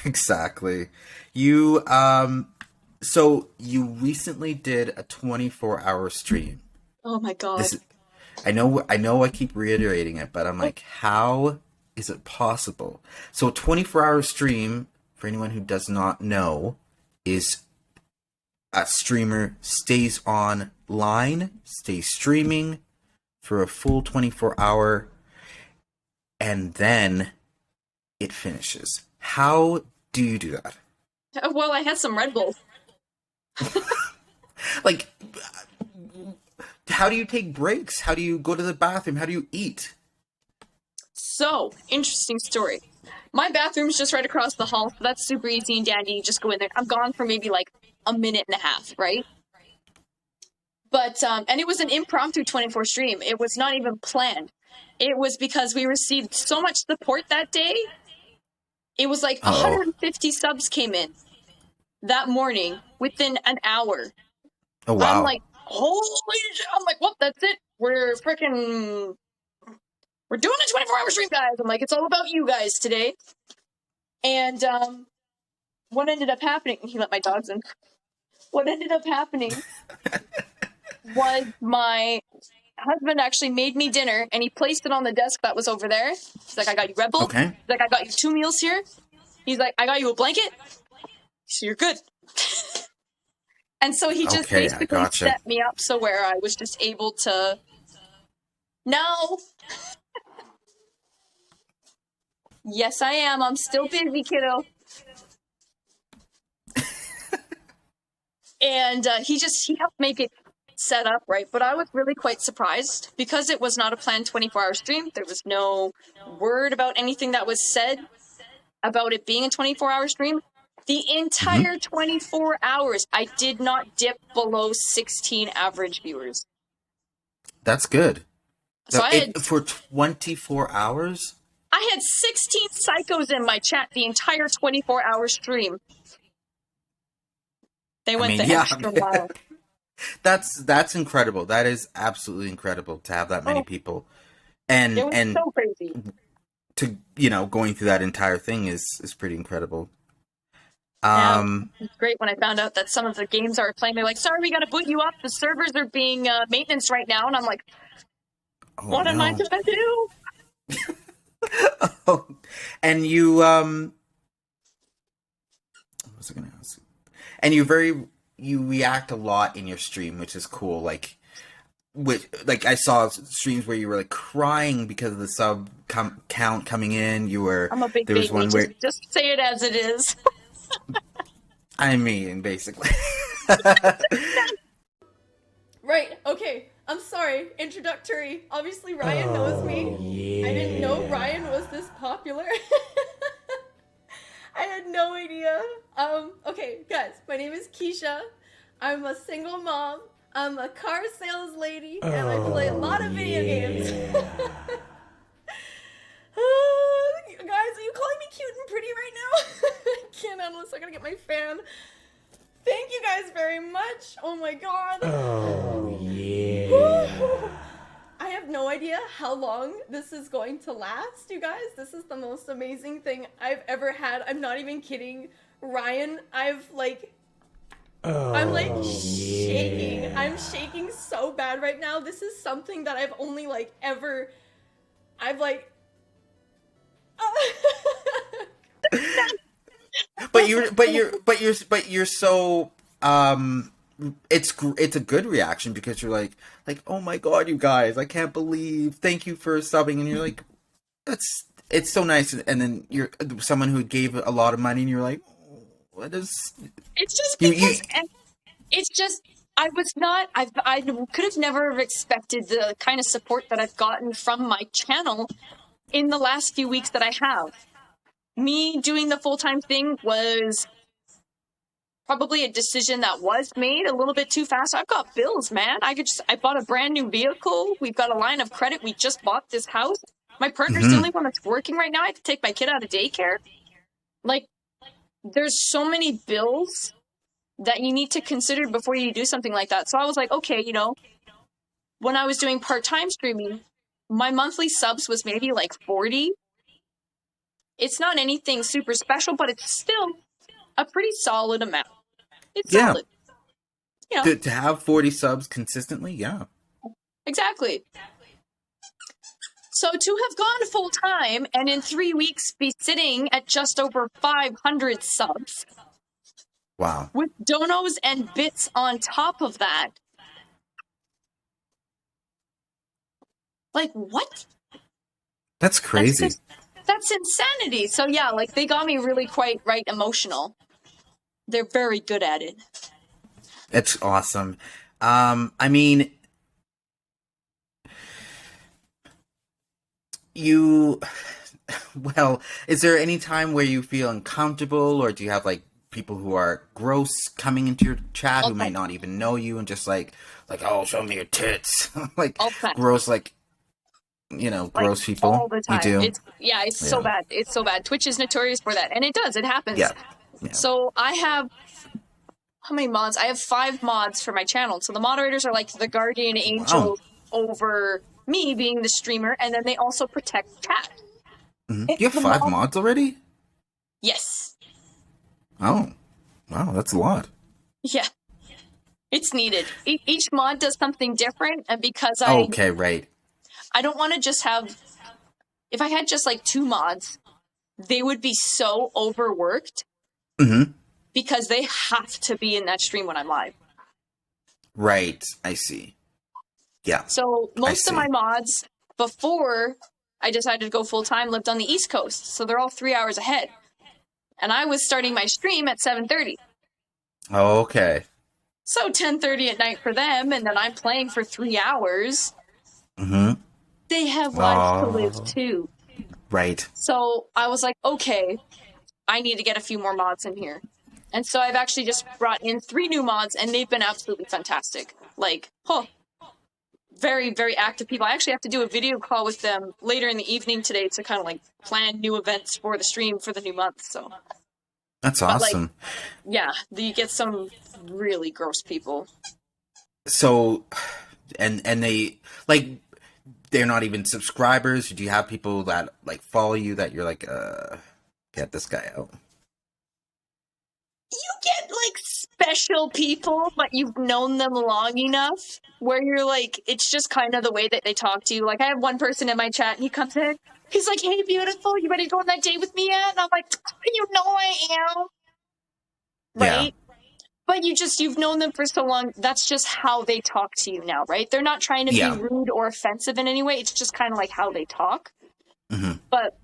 Exactly. You so you recently did a 24-hour stream. Oh my This God. is I know I keep reiterating it, but I'm Oh, like, how is it possible? So a 24-hour stream, for anyone who does not know, is a streamer stays online, stays streaming for a full 24-hour, and then it finishes. How do you do that? well, I had some Red Bull. Like, how do you take breaks? How do you go to the bathroom? How do you eat? So, interesting story. My bathroom's just right across the hall, so that's super easy and dandy. You just go in there. I'm gone for maybe like a minute and a half, right? But and it was an impromptu 24 stream. It was not even planned. It was because we received so much support that day. It was like Oh, 150 subs came in that morning within an hour. oh I'm wow. like, holy shit. I'm like, well, that's it. We're doing a 24-hour stream, guys. I'm like, it's all about you guys today. And what ended up happening, he let my dogs in. What ended up happening was my husband actually made me dinner and he placed it on the desk that was over there. He's like, I got you Red Bull. Okay. He's like, I got you 2 meals here. He's like, I got you a blanket. So you're good. And so he just Okay, I basically gotcha. set me up so where I was just able to. No, yes, I am. I'm still busy, kiddo. And he helped make it set up right. But I was really quite surprised because it was not a planned 24-hour stream. There was no word about anything that was said about it being a 24-hour stream. The Hmm. entire 24 hours, I did not dip below 16 average viewers. That's good. So For 24 hours? I had 16 psychos in my chat the entire 24-hour stream. They I went mean, the yeah, extra mile. that's incredible. That is absolutely incredible to have that many Oh, people. it And was and so crazy. to, going through that entire thing is pretty incredible. Yeah, Um, it's great when I found out that some of the games I were playing, they're like, sorry, we got to boot you up. The servers are being maintenance right now. And I'm like, oh what am I no. going to do? Oh, and what was I gonna ask? And you react a lot in your stream, which is cool. Like I saw streams where you were like crying because of the count coming in. I'm a big There was baby. one where, Just say it as it is. I mean, basically. Right, okay. I'm sorry. Introductory. Obviously, Ryan knows me. Yeah. I didn't know Ryan was this popular. I had no idea. Okay, guys, my name is Keisha. I'm a single mom. I'm a car sales lady, and I play a lot of video games. Guys, are you calling me cute and pretty right now? I can't handle this. I gotta get my fan. Thank you guys very much. Oh my god. Oh, yeah. I have no idea how long this is going to last, you guys. This is the most amazing thing I've ever had. I'm not even kidding. Ryan, I'm like shaking. Yeah. I'm shaking so bad right now. This is something that I've only I've like But you're so it's a good reaction because you're like, oh my god, you guys, I can't believe, thank you for subbing, and you're like, that's it's so nice. And then you're someone who gave a lot of money and you're like, what is It's just you because it's just I was not I could have never expected the kind of support that I've gotten from my channel in the last few weeks that I have. Me doing the full-time thing was probably a decision that was made a little bit too fast. I've got bills, man. I bought a brand new vehicle. We've got a line of credit. We just bought this house. My partner's the Mhm. only one that's working right now. I have to take my kid out of daycare. Like, there's so many bills that you need to consider before you do something like that. So I was like, okay, when I was doing part-time streaming, my monthly subs was maybe like 40. It's not anything super special, but it's still a pretty solid amount. It's Yeah. solid. You know, To have 40 subs consistently, yeah. exactly. So to have gone full time and in 3 weeks be sitting at just over 500 subs Wow. with donos and bits on top of that. Like, what? That's crazy. That's insanity. So yeah, like they got me really quite emotional. They're very good at it. It's awesome. I mean, well, is there any time where you feel uncomfortable, or do you have like people who are gross coming into your chat who might not even know you and just like, oh, show me your tits, like gross, like, gross people. All the time. You do? It's so bad. It's so bad. Twitch is notorious for that, and it happens. Yeah. So I have, how many mods? I have 5 mods for my channel. So the moderators are like the guardian angel over me being the streamer, and then they also protect chat. Mm-hmm. You have 5 mods already? Yes. Oh, wow, that's a lot. Yeah. It's needed. Each mod does something different, and because okay, right. I don't want to just have, if I had just like 2 mods, they would be so overworked because they have to be in that stream when I'm live. Right, I see. Yeah. So most of my mods, before I decided to go full time, lived on the East Coast. So they're all 3 hours ahead. And I was starting my stream at 7:30. Okay. So 10:30 at night for them, and then I'm playing for 3 hours. Mm-hmm. They have lives to live too. Right. So I was like, okay, I need to get a few more mods in here. And so I've actually just brought in 3 new mods, and they've been absolutely fantastic. Like, very, very active people. I actually have to do a video call with them later in the evening today to kind of like plan new events for the stream for the new month. So that's awesome. Yeah, you get some really gross people. So, and they like, they're not even subscribers. Do you have people that like follow you that you're like, get this guy out? You get like special people, but you've known them long enough where you're like, it's just kind of the way that they talk to you. Like, I have one person in my chat, and he comes in, he's like, "Hey, beautiful, you ready to go on that date with me yet?" And I'm like, "You know I am." Right? Yeah. But you've known them for so long, that's just how they talk to you now, right? They're not trying to be rude or offensive in any way. It's just kind of like how they talk. Mm-hmm. But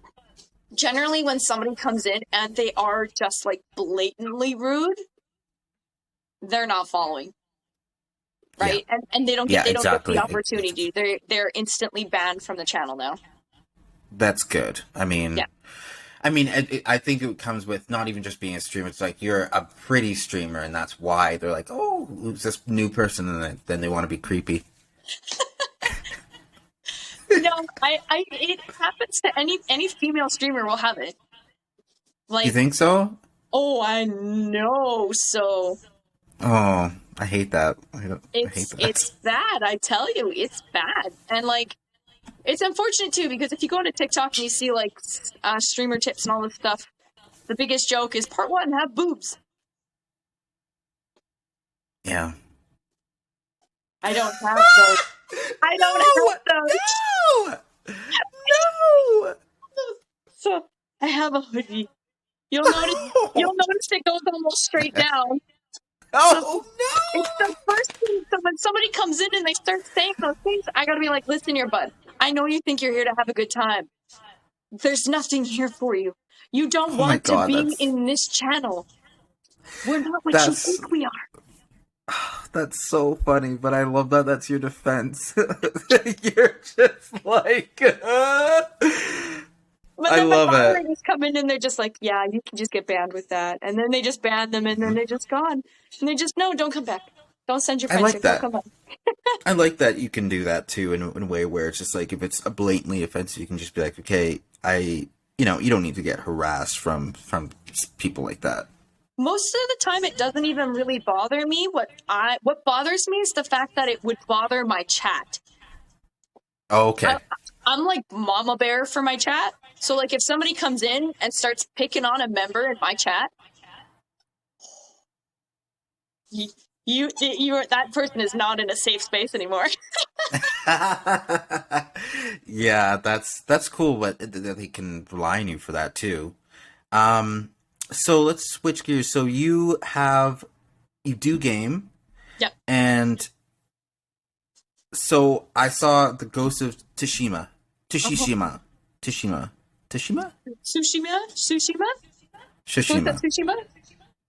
generally when somebody comes in and they are just like blatantly rude, they're not following. Right? Yeah. And they don't get get the opportunity. They're instantly banned from the channel now. That's good. I mean, I think it comes with not even just being a streamer. It's like you're a pretty streamer, and that's why they're like, "Oh, who's this new person?" And then they want to be creepy. No, it happens to any female streamer will have it. Like, you think so? Oh, I know. So. Oh, I hate that. I hate that. It's bad. I tell you, it's bad. And like, it's unfortunate too, because if you go into TikTok and you see like streamer tips and all this stuff, the biggest joke is part 1, have boobs. Yeah. I don't have those. I don't have those. No. So I have a hoodie. You'll notice it goes almost straight down. Oh, no! It's the first thing. So when somebody comes in and they start saying those things, I gotta be like, listen here, bud. I know you think you're here to have a good time. There's nothing here for you. You don't want to be in this channel. We're not what you think we are. That's so funny, but I love that that's your defense. You're just like... But then the moderators come in and they're just like, yeah, you can just get banned with that. And then they just ban them and then they're just gone. And they just, no, don't come back. Don't send your friends. I like that. Don't come back. I like that you can do that too in a way where it's just like, if it's a blatantly offensive, you can just be like, okay, you don't need to get harassed from people like that. Most of the time it doesn't even really bother me. What bothers me is the fact that it would bother my chat. Oh, okay. I'm like mama bear for my chat. So like if somebody comes in and starts picking on a member in my chat, you that person is not in a safe space anymore. Yeah, that's cool, but they can rely on you for that too. Um, so let's switch gears. So you do game, Yep. and so I saw the Ghost of Tsushima, Uh-huh. Tsushima, Tsushima, Tsushima, Tsushima? Who's that Tsushima, Tsushima?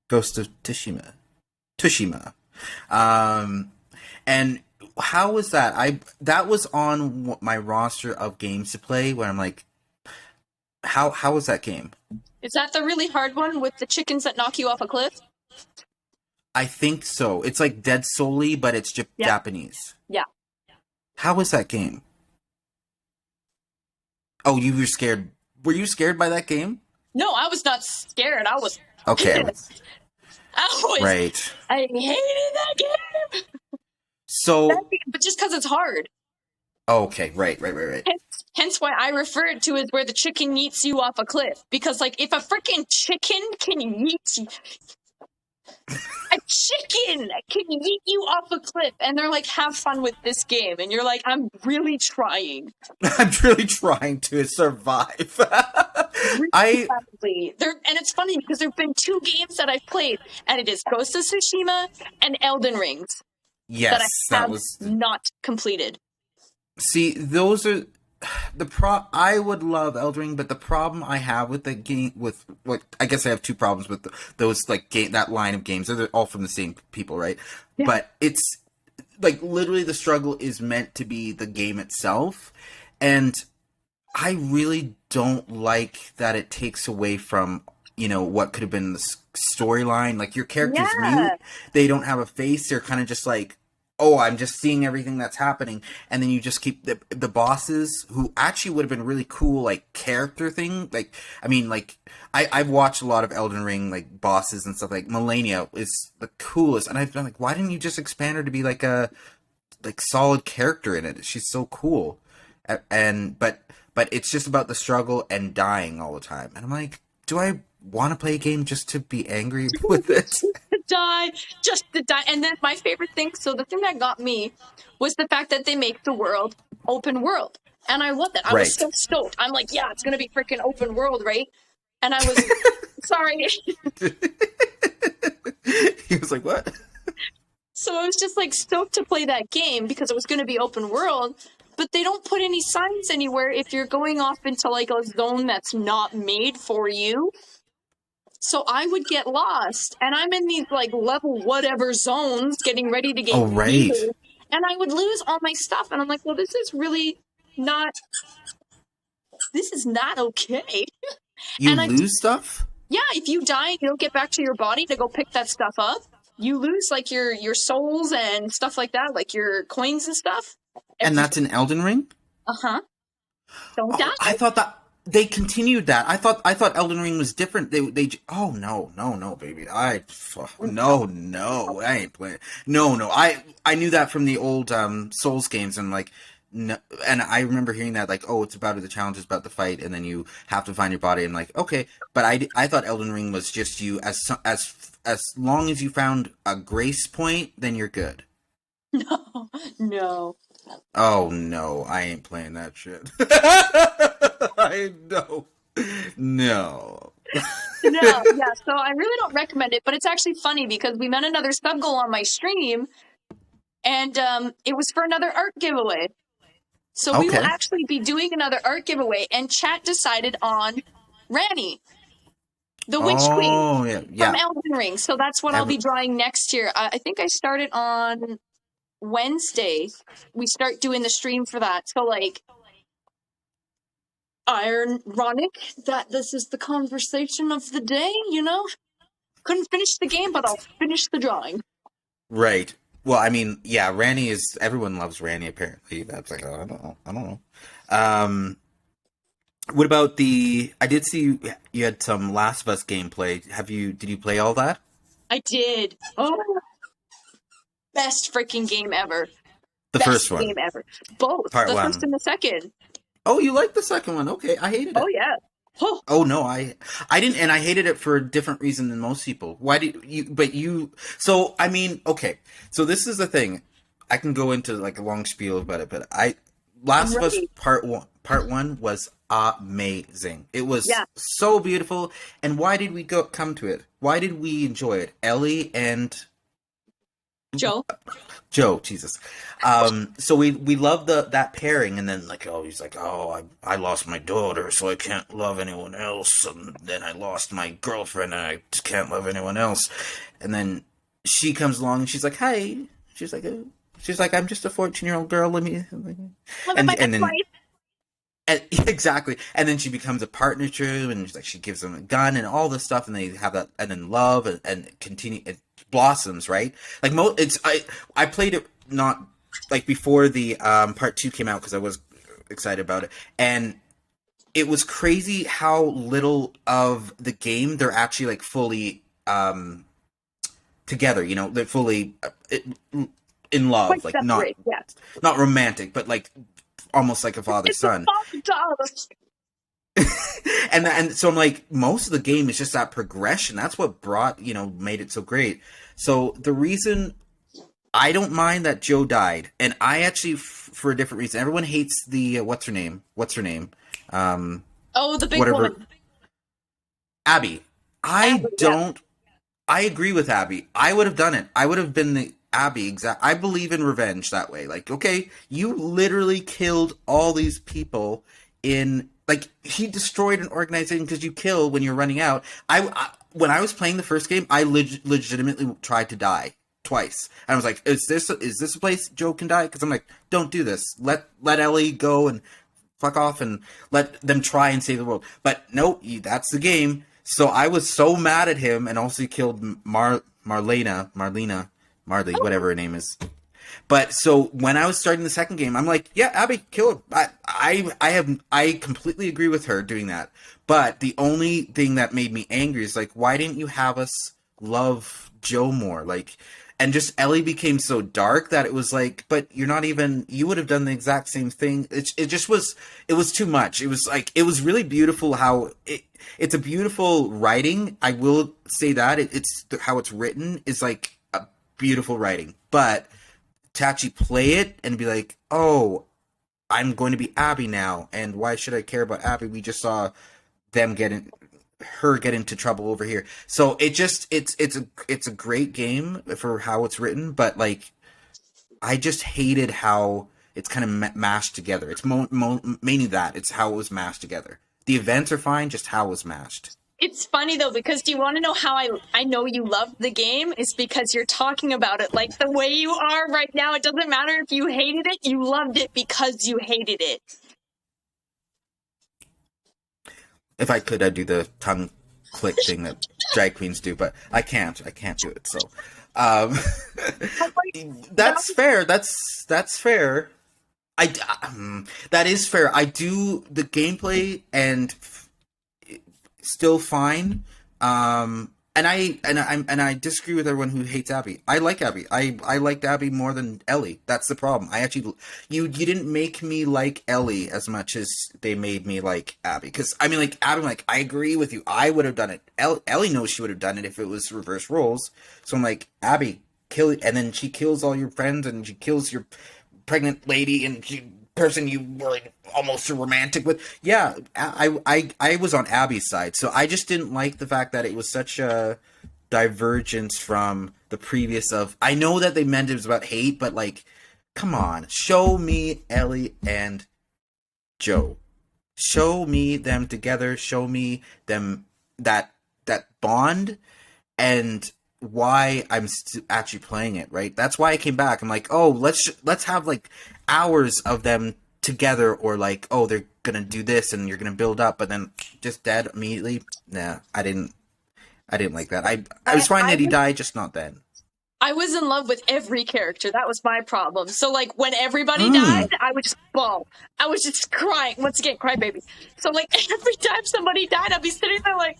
Ghost of Tsushima, Tsushima. Um, and how was that? That was on my roster of games to play. Where I'm like, how was that game? Is that the really hard one with the chickens that knock you off a cliff? I think so. It's like Dead Solely, but it's Yeah. Japanese. Yeah. How was that game? Oh, you were scared. Were you scared by that game? No, I was not scared. I was Okay, pissed. right. I hated that game. So, But just because it's hard. okay, right. Hence why I refer it to as where the chicken yeets you off a cliff. Because, like, if a freaking chicken can yeet a chicken can yeet you off a cliff, and they're like, have fun with this game. And you're like, I'm really trying. I'm really trying to survive. I And it's funny because there have been 2 games that I've played, and it is Ghost of Tsushima and Elden Rings yes, that I that have was not completed. See, those are I would love Elden Ring, but the problem I have with the game with what I guess I have 2 problems with those like that line of games. They're all from the same people, right? Yeah. But it's like literally the struggle is meant to be the game itself, and I really don't like that it takes away from what could have been the storyline. Like your character's mute, they don't have a face. They're kind of just like, oh, I'm just seeing everything that's happening, and then you just keep the bosses who actually would have been really cool, like character thing. Like, I mean, like I've watched a lot of Elden Ring like bosses and stuff. Like Melania is the coolest, and I've been like, why didn't you just expand her to be like a solid character in it? She's so cool, but it's just about the struggle and dying all the time, and I'm like, do I want to play a game just to be angry with it? Just to die. And then my favorite thing, so the thing that got me was the fact that they make the world open world. And I love that. I was so stoked. I'm like, yeah, it's going to be freaking open world, right? And I was, sorry. He was like, what? So I was just like stoked to play that game because it was going to be open world. But they don't put any signs anywhere if you're going off into like a zone that's not made for you. So I would get lost, and I'm in these like level whatever zones getting ready to get healed, and I would lose all my stuff, and I'm like, well, this is not okay. You lose stuff? Yeah, if you die, you don't get back to your body to go pick that stuff up. You lose like your souls and stuff like that, like your coins and stuff. And that's in Elden Ring? Uh-huh. Don't die. I thought that they continued that. I thought Elden Ring was different. They oh no baby. I ain't playing. No. I knew that from the old Souls games, and like no, and I remember hearing that like, oh, it's about the challenge, it's about the fight, and then you have to find your body. And like, okay, but I thought Elden Ring was just you as long as you found a grace point, then you're good. No. Oh no, I ain't playing that shit. No. No, yeah, so I really don't recommend it, but it's actually funny because we met another sub goal on my stream, and it was for another art giveaway. So we will actually be doing another art giveaway, and chat decided on Ranni, the Witch Queen from Elden Ring. So that's what I'll be drawing next year. I think I started on Wednesday. We start doing the stream for that. So like, ironic that this is the conversation of the day, couldn't finish the game, but I'll finish the drawing. Right. Well, I mean, yeah, Ranni is, everyone loves Ranni apparently. That's like, I don't know. What about I did see you had some Last of Us gameplay. Did you play all that? I did. Oh, best freaking game ever. The first one. Game ever. Both. Part the one. first and the second. Oh, you like the second one? Okay, I hated Oh it. yeah. Oh, Oh no, I didn't, and I hated it for a different reason than most people. Why did you? But you. So I mean, okay. So this is the thing. I can go into like a long spiel about it, but I'm Last of Us ready. Part 1 was amazing. It was Yeah, so beautiful. And why did we come to it? Why did we enjoy it? Ellie and Joe. Joe, Jesus. So we love that pairing, and then like, oh, he's like, oh, I lost my daughter, so I can't love anyone else, and then I lost my girlfriend, and I can't love anyone else, and then she comes along and she's like, hi, she's like, I'm just a 14-year-old girl. Let me, Look at my and then ex-wife. and, exactly, and then she becomes a partner to him, and like she gives him a gun and all this stuff, and they have that, and then love and continue it blossoms, right? Like it's I played it not like before the part 2 came out because I was excited about it, and it was crazy how little of the game they're actually like fully together. You know, they're fully in love, Quite like separate. Yeah. not romantic, but like almost like a father It's a son. father-daughter. And so I'm like, most of the game is just that progression. That's what made it so great. So the reason I don't mind that Joe died, and I actually, for a different reason, everyone hates the what's her name? Oh, the big Whatever, woman. Abby. Abby, I yeah. don't. I agree with Abby. I would have done it. I would have been the Abby. I believe in revenge that way. Like, okay, you literally killed all these people in. Like, he destroyed an organization because you kill when you're running out. When I was playing the first game, I legitimately tried to die twice. And I was like, is this a place Joe can die? Because I'm like, don't do this. Let Ellie go and fuck off and let them try and save the world. But nope, that's the game. So I was so mad at him, and also he killed Marley, whatever her name is. But so when I was starting the second game, I'm like, yeah, Abby, kill her. I completely agree with her doing that. But the only thing that made me angry is like, why didn't you have us love Joe more? Like, and just Ellie became so dark that it was like, but you're not even. You would have done the exact same thing. It just was. It was too much. It was like it was really beautiful how it's a beautiful writing. I will say that it's how it's written is like a beautiful writing, but to actually play it and be like, oh, I'm going to be Abby now, and why should I care about Abby? We just saw them get into trouble over here. So it's a great game for how it's written, but like I just hated how it's kind of mashed together. It's mainly that it's how it was mashed together. The events are fine, just how it was mashed. It's funny though, because do you want to know how I know you love the game? Is because you're talking about it like the way you are right now. It doesn't matter if you hated it, you loved it because you hated it. If I could, I'd do the tongue click thing that drag queens do, but I can't. I can't do it. So, um, that's fair. That's fair. That is fair. I do the gameplay and still fine. And I disagree with everyone who hates Abby. I like Abby. I liked Abby more than Ellie. That's the problem. I actually you didn't make me like Ellie as much as they made me like Abby. Because I mean, like Abby, like I agree with you. I would have done it. Ellie knows she would have done it if it was reverse roles. So I'm like, Abby, kill it, and then she kills all your friends, and she kills your pregnant lady, and person you were like, almost romantic with. Yeah, I was on Abby's side, so I just didn't like the fact that it was such a divergence from the previous of. I know that they meant it was about hate, but like, come on, show me Ellie and Joe. Show me them together. Show me them that bond, and why I'm actually playing it, right? That's why I came back. I'm like, oh, let's have like hours of them together, or like, oh, they're gonna do this and you're gonna build up, but then just dead immediately. Nah, I didn't like that. I was fine that he died, just not then. I was in love with every character. That was my problem. So like when everybody died, I would just bawl. I was just crying. Once again, crybaby. So like every time somebody died, I'd be sitting there like,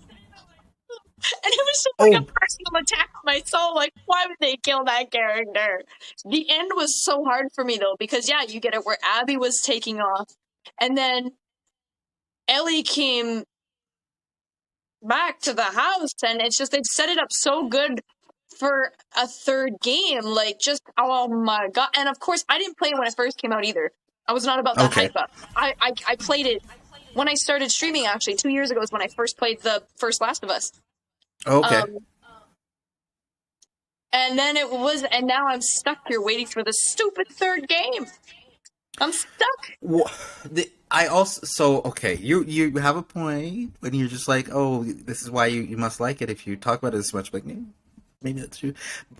and it was just like a Oh, personal attack on my soul. Like, why would they kill that character? The end was so hard for me though, because yeah, you get it where Abby was taking off, And then Ellie came back to the house, and it's just they've set it up so good for a third game. Like, just oh my god! And of course, I didn't play it when it first came out either. I was not about that Okay. hype up. I played it when I started streaming. Actually, 2 years ago is when I first played the first Last of Us. Okay. And then and now I'm stuck here waiting for the stupid third game. I'm stuck. Well, okay, you have a point when you're just like, oh, this is why you must like it if you talk about it this much. Like, maybe that's true,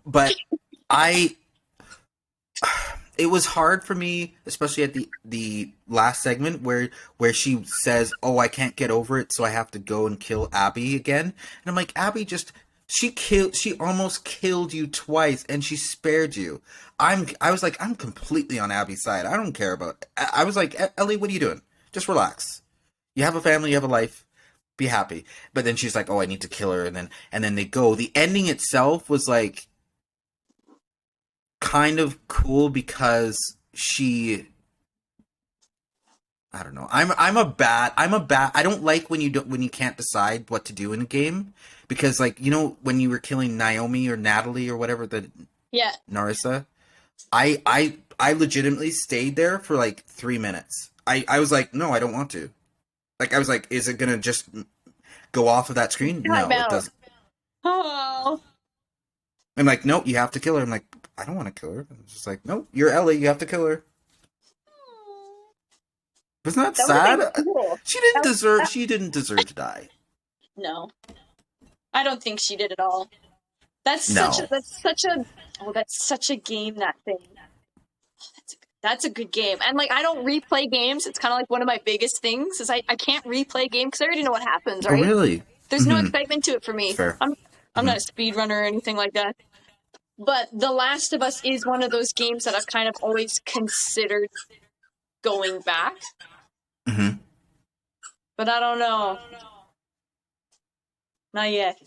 but it was hard for me, especially at the last segment where she says, "Oh, I can't get over it, so I have to go and kill Abby again." And I'm like, Abby she almost killed you twice, and she spared you. I was like, I'm completely on Abby's side. I don't care about. I was like, Ellie, what are you doing? Just relax. You have a family, you have a life. Be happy. But then she's like, oh, I need to kill her, and then they go. The ending itself was like kind of cool because I don't know. I'm a bad. I don't like when you can't decide what to do in a game, because like, you know, when you were killing Naomi or Natalie or whatever, Narissa, I legitimately stayed there for like 3 minutes. I was like, no, I don't want to. Like, I was like, is it gonna just go off of that screen? No, it doesn't. Oh. I'm like, nope, you have to kill her. I'm like, I don't want to kill her. I'm just like, nope, you're Ellie, you have to kill her. Wasn't that sad? Cool. She didn't deserve to die. No. I don't think she did at all. That's such a game, that thing. That's a good game. And like, I don't replay games. It's kind of like one of my biggest things is I can't replay games because I already know what happens, right? Oh, really? There's no excitement to it for me. Fair. I'm not a speedrunner or anything like that. But The Last of Us is one of those games that I've kind of always considered going back. Mm-hmm. But I don't know. Not yet.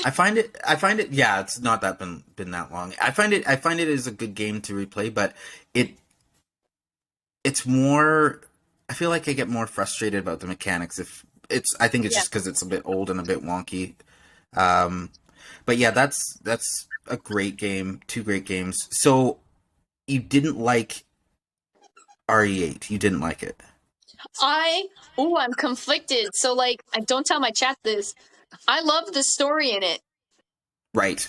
I find it. Yeah, it's not that been that long. I find it is a good game to replay, but it's more. I feel like I get more frustrated about the mechanics I think it's just because it's a bit old and a bit wonky. But yeah, that's a great game. 2 great games. So you didn't like RE8. You didn't like it. I'm conflicted. So like, I don't tell my chat this. I love the story in it. Right.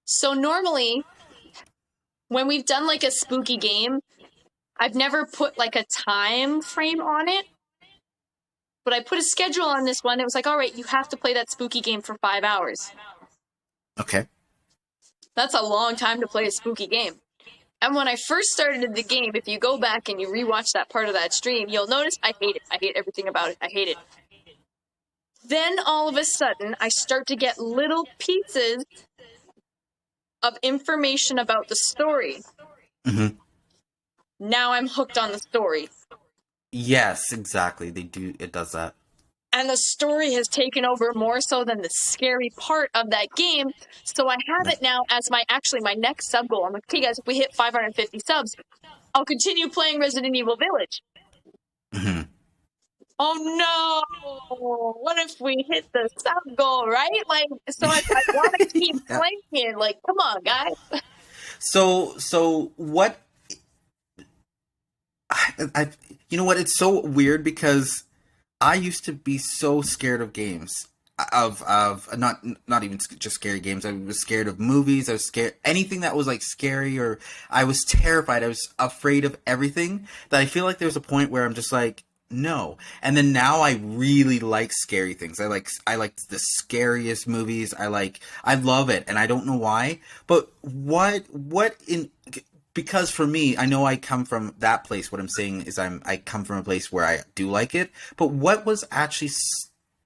So normally, when we've done like a spooky game, I've never put like a time frame on it. But I put a schedule on this one. It was like, all right, you have to play that spooky game for 5 hours. Okay. That's a long time to play a spooky game. And when I first started the game, if you go back and you rewatch that part of that stream, you'll notice I hate it. I hate everything about it. I hate it. Then all of a sudden, I start to get little pieces of information about the story. Mm-hmm. Now I'm hooked on the story. Yes, exactly. It does that. And the story has taken over more so than the scary part of that game. So I have it now as my next sub goal. I'm like, okay, guys, if we hit 550 subs, I'll continue playing Resident Evil Village. Mm-hmm. Oh no! What if we hit the sub goal, right? Like, so I want to keep playing. Like, come on, guys. So what? You know what? It's so weird because I used to be so scared of games. Of not even just scary games. I was scared of movies. I was scared anything that was like scary, or I was terrified. I was afraid of everything. That I feel like there's a point where I'm just like, no. And then now I really like scary things. I like the scariest movies. I love it, and I don't know why. But because for me, I know I come from that place. What I'm saying is I come from a place where I do like it. But what was actually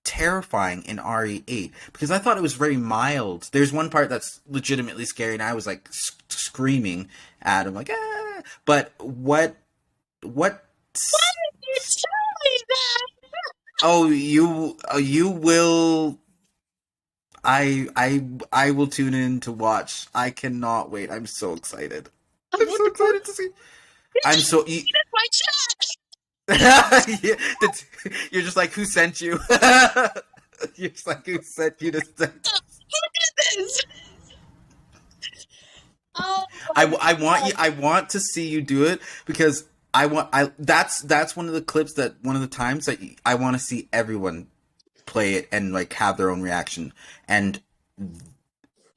terrifying in RE8? Because I thought it was very mild. There's one part that's legitimately scary, and I was like screaming at him, like, ah. But what? Why did you tell me that? Oh, you will. I will tune in to watch. I cannot wait. I'm so excited. I'm so excited to see. My chat. Yeah, you're just like, who sent you? You're just like, who sent you to send? This. Oh I want you. I want to see you do it because that's one of the clips that one of the times that I want to see everyone play it and like have their own reaction. And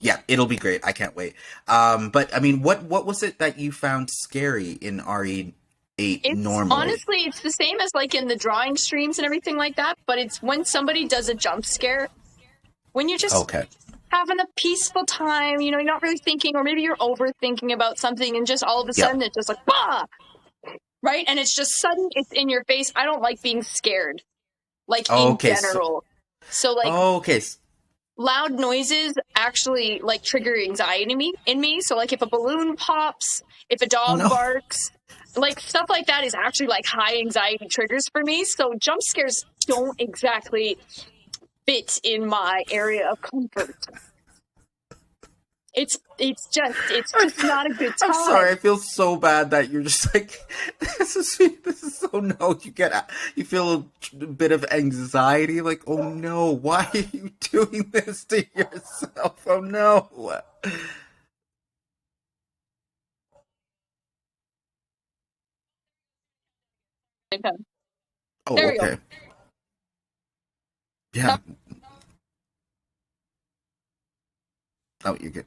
yeah, it'll be great. I can't wait. But I mean, what was it that you found scary in RE8 It's normally? honestly, it's the same as like in the drawing streams and everything like that, but it's when somebody does a jump scare, when you're just Okay. having a peaceful time, you know, you're not really thinking, or maybe you're overthinking about something, and just all of a Yep. sudden it's just like, bah! Right? And it's just sudden, it's in your face. I don't like being scared, like in Okay. general. So, like, Okay. loud noises actually like trigger anxiety in me. So, like, if a balloon pops, if a Oh dog no. barks, like stuff like that is actually like high anxiety triggers for me. So, jump scares don't exactly fit in my area of comfort. It's just not a good time. I'm sorry. I feel so bad that you're just like this is so no. You feel a bit of anxiety. Like, oh no, why are you doing this to yourself? Oh no. Oh, There we go. okay. Yeah. Oh, you're good.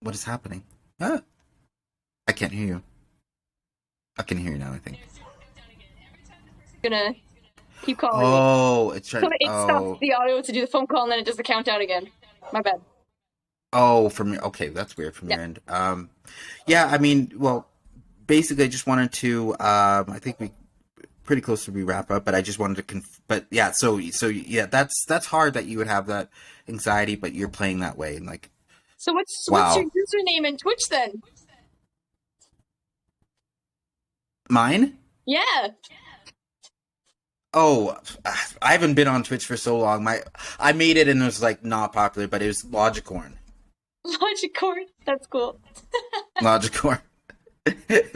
What is happening? Ah, I can't hear you. I can hear you now, I think. Gonna keep calling me. Oh, it's trying. So it stops the audio to do the phone call, and then it does the countdown again. My bad. Oh, from your okay, that's weird from your end. Yeah, I mean, well, basically, I just wanted to. I think we pretty close to wrap up, but I just wanted to. But yeah, so yeah, that's hard that you would have that anxiety, but you're playing that way, and like. So what's Wow. your username in Twitch then? Mine? Yeah. Oh, I haven't been on Twitch for so long. I made it and it was like not popular, but it was Logicorn. Logicorn. That's cool. Logicorn.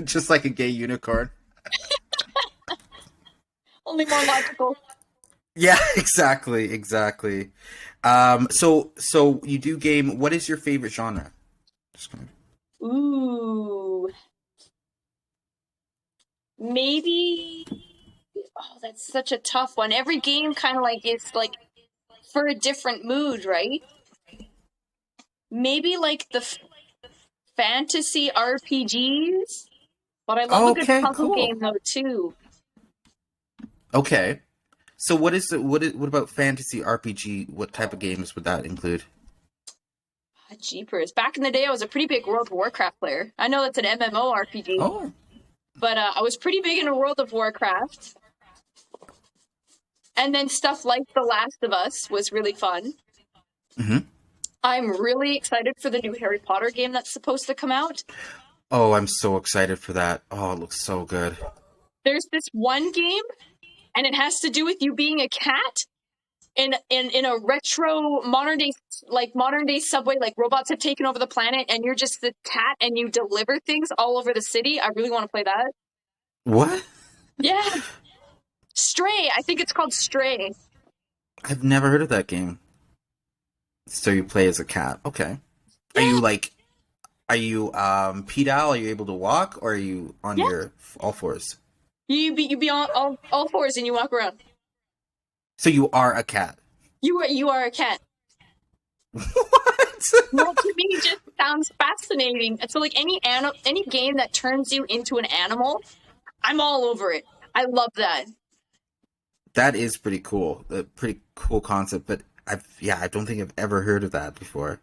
Just like a gay unicorn. Only more logical. Yeah, exactly. So you do game. What is your favorite genre? Ooh. Maybe. Oh, that's such a tough one. Every game kind of like is like for a different mood, right? Maybe like the fantasy RPGs, but I love a good puzzle game though too. Okay. So what about fantasy RPG? What type of games would that include? Jeepers. Back in the day, I was a pretty big World of Warcraft player. I know that's an MMO RPG. Oh. But I was pretty big into World of Warcraft. And then stuff like The Last of Us was really fun. Mm-hmm. I'm really excited for the new Harry Potter game that's supposed to come out. Oh, I'm so excited for that. Oh, it looks so good. There's this one game, and it has to do with you being a cat in a retro modern day subway, like robots have taken over the planet, and you're just the cat and you deliver things all over the city. I really want to play that. What? Yeah. Stray. I think it's called Stray. I've never heard of that game. So you play as a cat. Okay. Yeah. Are you pedal? Are you able to walk, or are you on your all fours? You be on all fours and you walk around. So you are a cat. You are a cat. What? Well, to me, it just sounds fascinating. So, like any game that turns you into an animal, I'm all over it. I love that. That is pretty cool. A pretty cool concept, but I don't think I've ever heard of that before.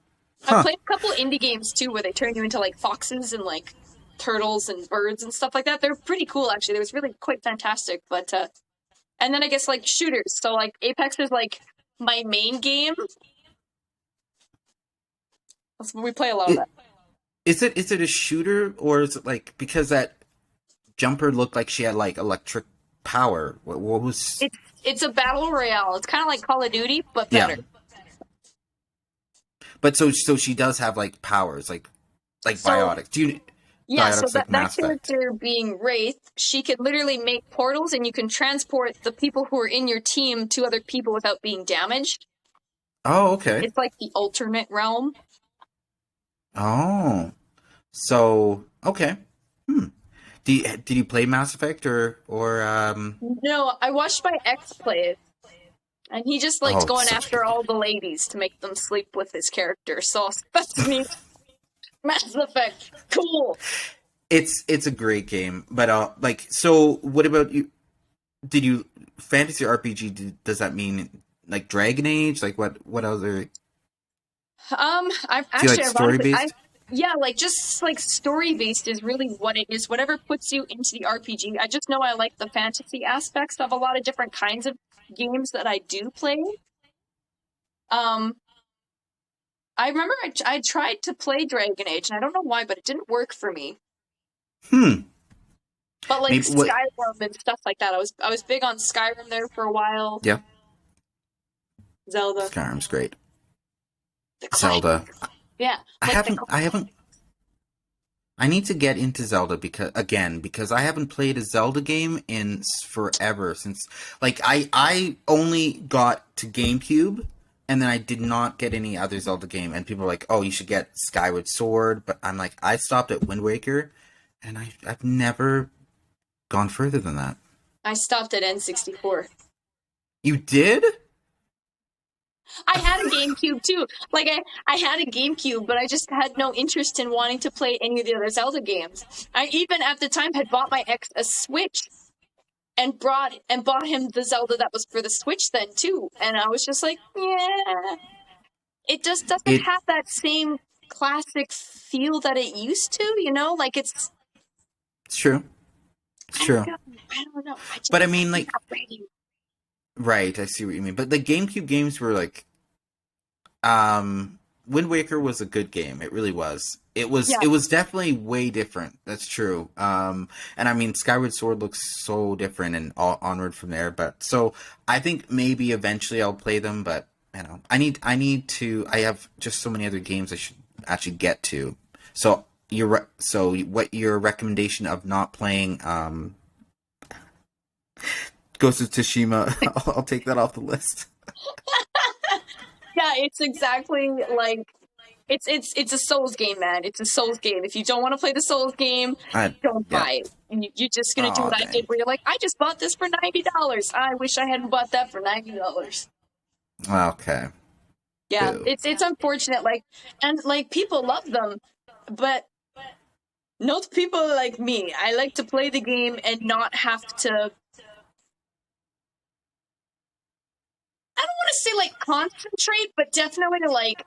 I've played a couple indie games too, where they turn you into like foxes and like turtles and birds and stuff like that. They're pretty cool, actually. It was really quite fantastic. But and then I guess like shooters. So like Apex is like my main game. We play a lot of that. Is it a shooter, or is it like, because that jumper looked like she had like electric power? What was? It's a battle royale. It's kind of like Call of Duty, but better. Yeah. But so she does have like powers, like biotic. Yeah, so dialogues like that Mass Effect. character being Wraith, she could literally make portals and you can transport the people who are in your team to other people without being damaged. Oh, okay. It's like the alternate realm. Oh, so okay. Hmm. Did you play Mass Effect or? No, I watched my ex play it, and he just liked Oh, it's going such a after good all game. the ladies to make them sleep with his character. So that's me. Mass Effect, cool. It's a great game, but like, so what about you? Did you fantasy RPG? Does that mean like Dragon Age? Like what other? I've Do you like actually story ironically, based? yeah, like just like story based is really what it is. Whatever puts you into the RPG. I just know I like the fantasy aspects of a lot of different kinds of games that I do play. Um, I remember I tried to play Dragon Age, and I don't know why, but it didn't work for me. Hmm. But like Maybe what? Skyrim and stuff like that, I was big on Skyrim there for a while. Yeah, Zelda, Skyrim's great. the Zelda. classics. Yeah, I like haven't. I haven't. I need to get into Zelda because I haven't played a Zelda game in forever since like I only got to GameCube and then I did not get any other Zelda game and people are like, "Oh, you should get Skyward Sword," but I'm like, I stopped at Wind Waker and I've never gone further than that. I stopped at N64. You did? I had a GameCube too. Like I had a GameCube, but I just had no interest in wanting to play any of the other Zelda games. I even at the time had bought my ex a Switch and bought him the Zelda that was for the Switch then too. And I was just like, yeah, it just doesn't It have that same classic feel that it used to, you know? Like it's it's true. It's I don't true. know. I don't know. I just But I mean like not ready. right, I see what you mean. But the GameCube games were like Wind Waker was a good game. It really was. Yeah. It was definitely way different. That's true. And I mean Skyward Sword looks so different and onward from there, but so I think maybe eventually I'll play them, but you know, I need to I have just so many other games I should actually get to. So so what your recommendation of not playing Ghost of Tsushima, I'll take that off the list. Yeah, it's exactly like it's a Souls game, man. It's a Souls game. If you don't want to play the Souls game, don't Yeah. buy it. And you're just gonna do Oh, what I dang. did, where you're like, I just bought this for $90. I wish I hadn't bought that for $90. Okay. Yeah, Boo. it's unfortunate. Like, and like people love them, but not people like me. I like to play the game and not have to. I don't want to say like concentrate, but definitely like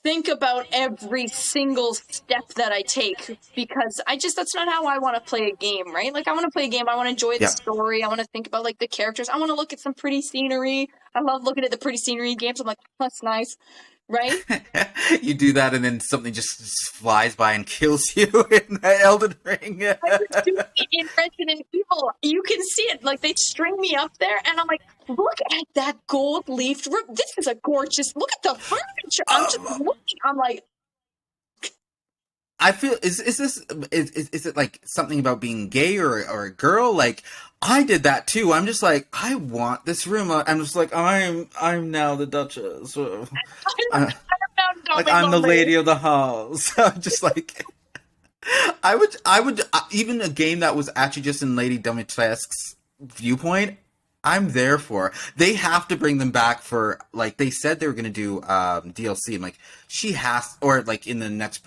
think about every single step that I take, because that's not how I want to play a game, right? Like I want to play a game, I want to enjoy the Yeah. story, I want to think about like the characters, I want to look at some pretty scenery. I love looking at the pretty scenery in games. I'm like, that's nice, right? You do that and then something just flies by and kills you in Elden Ring. I was doing it in Resident Evil. You can see it. Like they string me up there, and I'm like, look at that gold leafed roof. This is a gorgeous. Look at the furniture. I'm just looking. I'm like, I feel is this is it like something about being gay or a girl? Like I did that too. I'm just like I want this room. I'm just like I'm now the Duchess. I don't know, Like I'm the lady of the house. I'm just like I would even a game that was actually just in Lady Dimitrescu's viewpoint. I'm there for. They have to bring them back for like they said they were gonna do DLC. I'm like she has or like in the next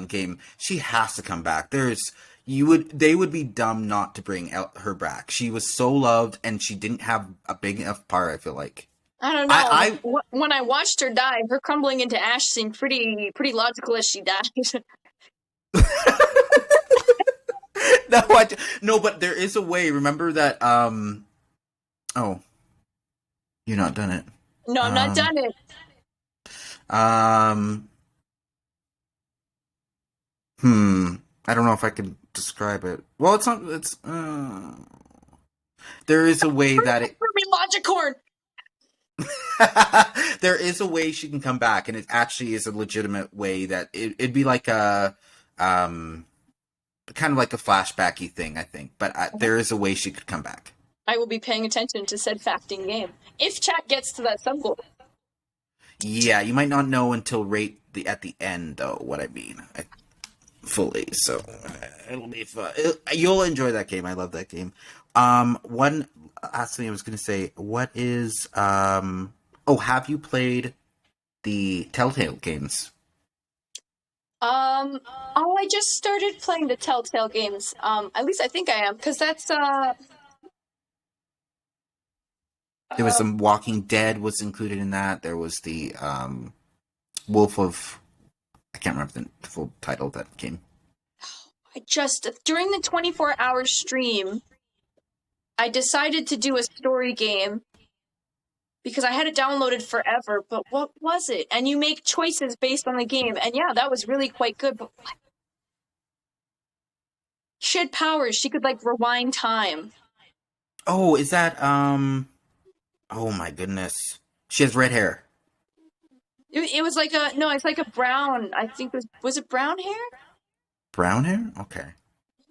game she has to come back. They would be dumb not to bring her back. She was so loved and she didn't have a big enough part. I feel like. I don't know. When I watched her die, her crumbling into ash seemed pretty logical as she died. No, but there is a way. Remember that oh, you're not done it. No, I'm not done it. I don't know if I can describe it. Well, it's not. There is a way that it. For me, Logicorn. There is a way she can come back, and it actually is a legitimate way that it'd be like a kind of like a flashbacky thing, I think. But there is a way she could come back. I will be paying attention to said fact in game. If chat gets to that sub goal. Yeah, you might not know until at the end, though, what I mean. Fully, so it'll be fun. You'll enjoy that game. I love that game. One last thing I was going to say, what is, have you played the Telltale games? I just started playing the Telltale games. At least I think I am, because that's, There was some Walking Dead was included in that. There was the, Wolf of, I can't remember the full title of that game. During the 24-hour stream, I decided to do a story game because I had it downloaded forever, but what was it? And you make choices based on the game, and yeah, that was really quite good, but what? She had powers. She could, like, rewind time. Oh, is that, oh my goodness. She has red hair. It was like it's like a brown, I think was it brown hair? Brown hair? Okay.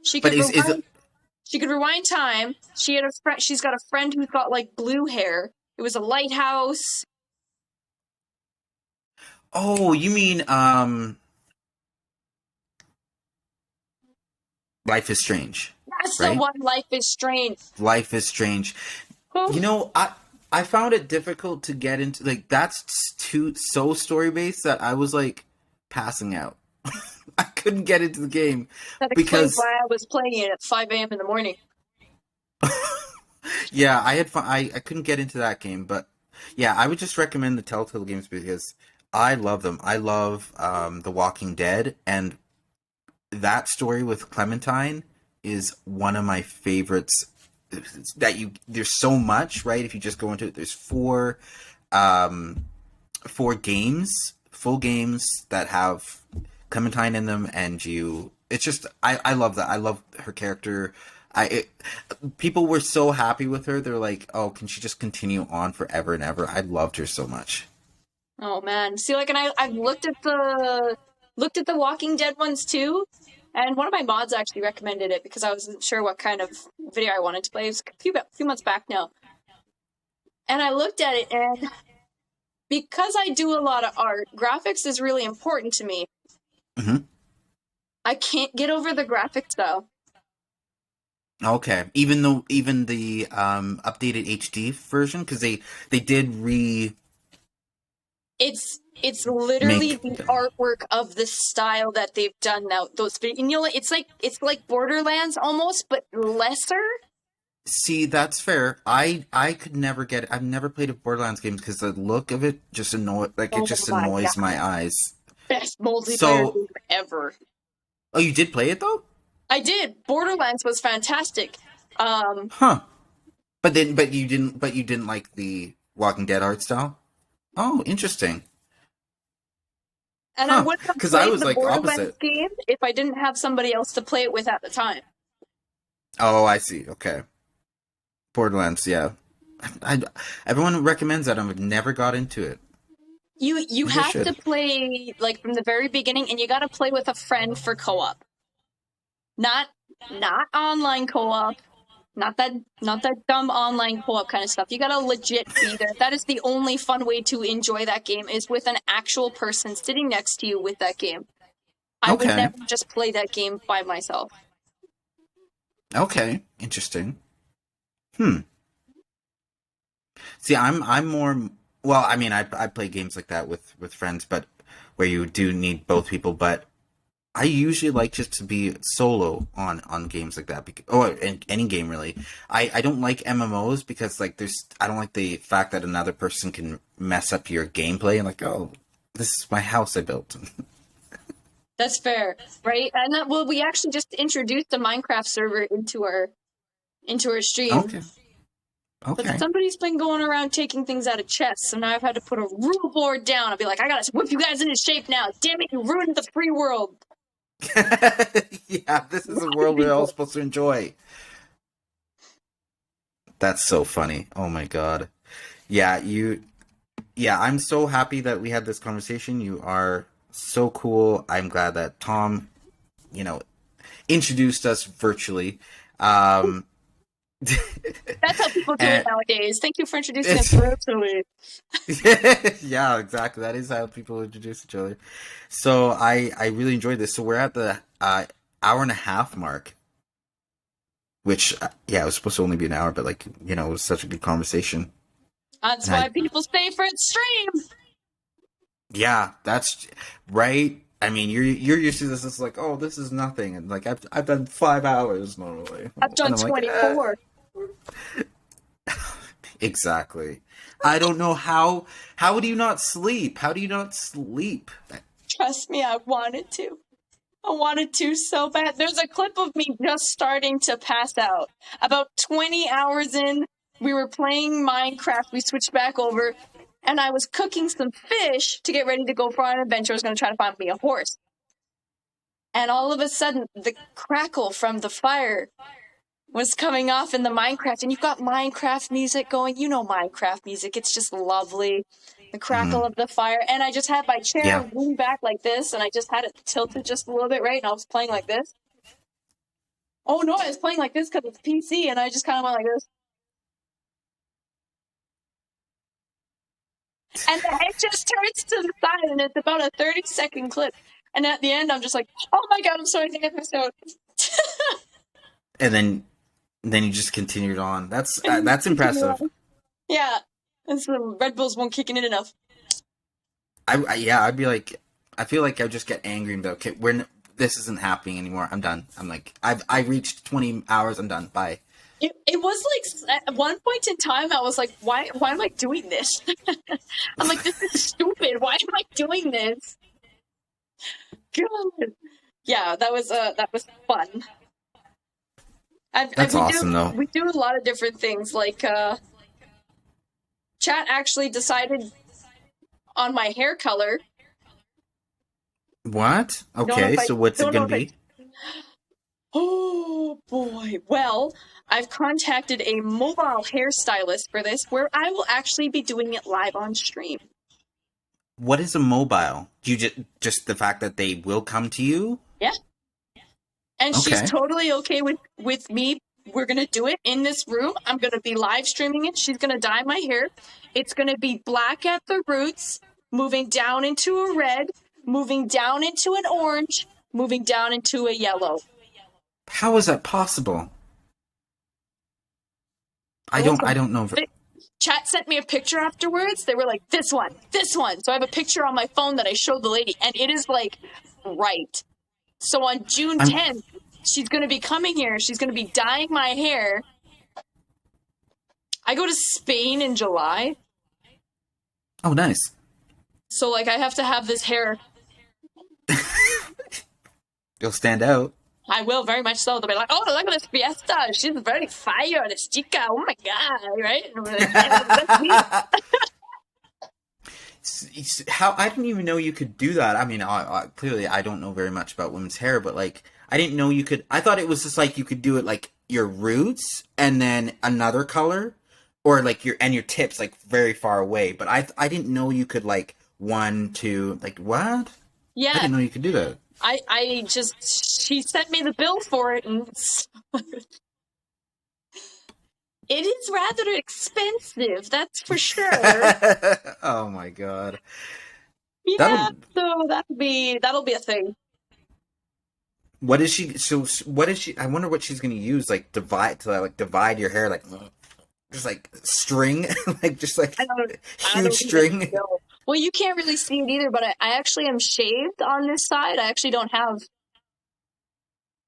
She could she could rewind time. She's got a friend who's got, like, blue hair. It was a lighthouse. Oh, you mean, Life is Strange. That's right? the one, Life is Strange. Life is Strange. Oh. You know, I found it difficult to get into, like, that's so story-based that I was, like, passing out. I couldn't get into the game. That explains why I was playing it at 5 a.m. in the morning. Yeah, I couldn't get into that game, but yeah, I would just recommend the Telltale games because I love them. I love The Walking Dead, and that story with Clementine is one of my favorites. There's so much, right? If you just go into it, there's four games, full games that have Clementine in them, and it's just I love that. I love her character. People were so happy with her. They're like, oh, can she just continue on forever and ever? I loved her so much. Oh man, see, like, and I've looked at the Walking Dead ones too, and one of my mods actually recommended it because I wasn't sure what kind of video I wanted to play. It was a few months back now, and I looked at it, and because I do a lot of art, graphics is really important to me. Mm-hmm. I can't get over the graphics though. Okay, even the updated HD version, because they did It's literally the artwork of the style that they've done now. And it's like Borderlands almost, but lesser. See, that's fair. I could never get it. I've never played a Borderlands game because the look of it just annoys my eyes. Best multiplayer game ever. Oh, you did play it though? I did. Borderlands was fantastic. Huh. But you didn't like the Walking Dead art style? Oh, interesting. And I wouldn't have played the Borderlands opposite game if I didn't have somebody else to play it with at the time. Oh, I see. Okay. Borderlands, yeah. Everyone recommends that. I've never got into it. You have to play, like, from the very beginning, and you got to play with a friend for co-op. Not online co-op. Not that dumb online co-op kind of stuff. You gotta legit be there. That is the only fun way to enjoy that game, is with an actual person sitting next to you with that game. I would never just play that game by myself. Okay, interesting. See, I'm more. Well, I mean, I play games like that with friends, but where you do need both people. But I usually like just to be solo on games like that. Any game really. I don't like MMOs because, like, I don't like the fact that another person can mess up your gameplay and, like, oh, this is my house I built. That's fair, right? And we actually just introduced a Minecraft server into our stream. Okay. But somebody's been going around taking things out of chests, so now I've had to put a rule board down. I'll be like, I gotta whip you guys into shape now. Damn it, you ruined the free world. Yeah, this is a world we're all supposed to enjoy. That's so funny. Oh my god. Yeah, yeah, I'm so happy that we had this conversation. You are so cool. I'm glad that Tom, you know, introduced us virtually. Um, That's how people do it and nowadays. Thank you for introducing us it's, virtually. yeah, exactly. That is how people introduce each other. So I really enjoyed this. So we're at the hour and a half mark, which yeah, it was supposed to only be an hour, but like it was such a good conversation. That's And why people stay for its stream. yeah, that's right. I mean, you're used to this. It's like, oh, this is nothing, and like I've done 5 hours normally, I've and done I'm like, 24. exactly. I don't know how. How do you not sleep? How do you not sleep? Trust me, I wanted to. I wanted to so bad. There's a clip of me just starting to pass out. About 20 hours in, we were playing Minecraft. We switched back over, and I was cooking some fish to get ready to go for an adventure. I was going to try to find me a horse. And all of a sudden, the crackle from the fire was coming off in the Minecraft. And you've got Minecraft music going. You know Minecraft music. It's just lovely. The crackle of the fire. And I just had my chair Yeah. leaned back like this, and I just had it tilted just a little bit, right? And I was playing like this. Oh no, I was playing like this because it's PC, and I just kind of went like this. And then it just turns to the side, and it's about a 30-second clip. And at the end, I'm just like, oh my god, I'm sorry to get this out. And then you just continued on. That's impressive. Yeah, it's the Red Bulls won't kick in enough. I'd be like, I feel like I just get angry and be like, okay, this isn't happening anymore. I'm done. I'm like, I reached 20 hours. I'm done. Bye. It was like, at one point in time, I was like, why am I doing this? I'm like, this is stupid. Why am I doing this? God. Yeah, that was fun. That's awesome, though. We do a lot of different things. Like, chat actually decided on my hair color. What? Okay, so what's it gonna be? Oh boy. Well, I've contacted a mobile hairstylist for this, where I will actually be doing it live on stream. What is a mobile? Do you just the fact that they will come to you? Yeah. And Okay. she's totally okay with me. We're going to do it in this room. I'm going to be live streaming it. She's going to dye my hair. It's going to be black at the roots, moving down into a red, moving down into an orange, moving down into a yellow. How is that possible? I don't know. Chat sent me a picture afterwards. They were like, this one. So I have a picture on my phone that I showed the lady, and it is like right. So on June 10th, she's going to be coming here. She's going to be dyeing my hair. I go to Spain in July. Oh, nice. So, like, I have to have this hair. You'll stand out. I will, very much so. They'll be like, oh, look at this fiesta. She's very fire, this chica. Oh, my God, right? And I'm like, yeah, How I didn't even know you could do that. I mean, clearly I don't know very much about women's hair, but like I didn't know you could. I thought it was just like you could do it like your roots and then another color, or like your tips like very far away. But I didn't know you could like 1, 2, like what? Yeah. I didn't know you could do that. I just, she sent me the bill for it, and it is rather expensive, that's for sure. Oh my god. Yeah, so that'll be a thing. What is she? So what is she? I wonder what she's gonna use. Like divide your hair, like just like string, like just like huge string. Well, you can't really see it either, but I actually am shaved on this side. I actually don't have,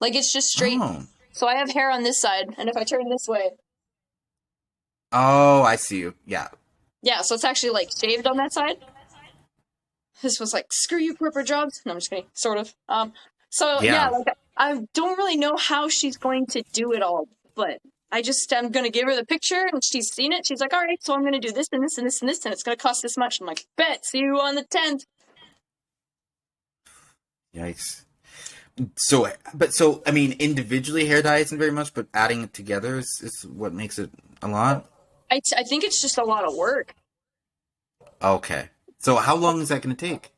like, it's just straight. Oh. So I have hair on this side, and if I turn this way. Oh, I see you. Yeah. Yeah, so it's actually like shaved on that side. This was like, screw you, corporate jobs. No, I'm just kidding. Sort of. So yeah, like I don't really know how she's going to do it all, but I'm going to give her the picture, and she's seen it. She's like, all right, so I'm going to do this and this and this and this, and it's going to cost this much. I'm like, bet, see you on the 10th. Yikes. So, I mean, individually hair dye isn't very much, but adding it together is what makes it a lot? I think it's just a lot of work. Okay. So how long is that going to take?